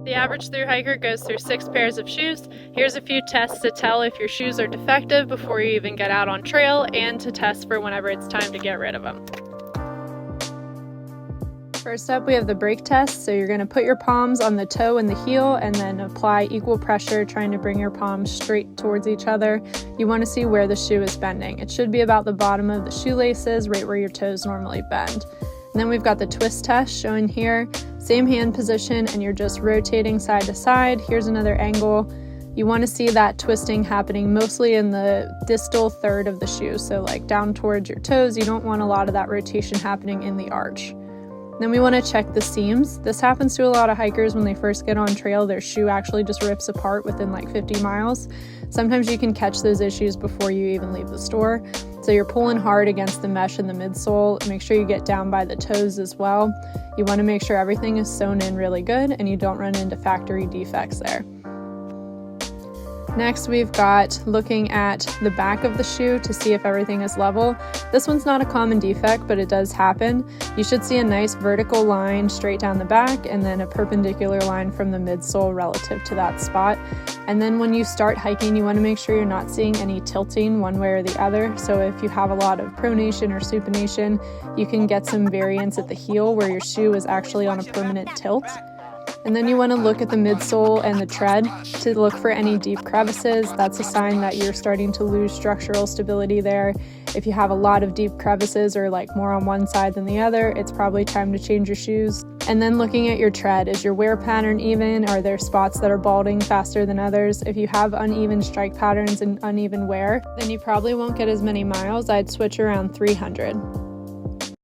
The average thru hiker goes through 6 pairs of shoes. Here's a few tests to tell if your shoes are defective before you even get out on trail, and to test for whenever it's time to get rid of them. First up, we have the brake test. So you're going to put your palms on the toe and the heel and then apply equal pressure, trying to bring your palms straight towards each other. You want to see where the shoe is bending. It should be about the bottom of the shoelaces, right where your toes normally bend. And then we've got the twist test shown here. Same hand position, and you're just rotating side to side. Here's another angle. You want to see that twisting happening mostly in the distal third of the shoe, so like down towards your toes. You don't want a lot of that rotation happening in the arch. Then we want to check the seams. This happens to a lot of hikers when they first get on trail. Their shoe actually just rips apart within like 50 miles. Sometimes you can catch those issues before you even leave the store. So you're pulling hard against the mesh in the midsole. Make sure you get down by the toes as well. You want to make sure everything is sewn in really good and you don't run into factory defects there. Next, we've got looking at the back of the shoe to see if everything is level. This one's not a common defect, but it does happen. You should see a nice vertical line straight down the back and then a perpendicular line from the midsole relative to that spot. And then when you start hiking, you want to make sure you're not seeing any tilting one way or the other. So if you have a lot of pronation or supination, you can get some variance at the heel where your shoe is actually on a permanent tilt. And then you want to look at the midsole and the tread to look for any deep crevices. That's a sign that you're starting to lose structural stability there. If you have a lot of deep crevices or like more on one side than the other, it's probably time to change your shoes. And then looking at your tread, is your wear pattern even? Are there spots that are balding faster than others? If you have uneven strike patterns and uneven wear, then you probably won't get as many miles. I'd switch around 300.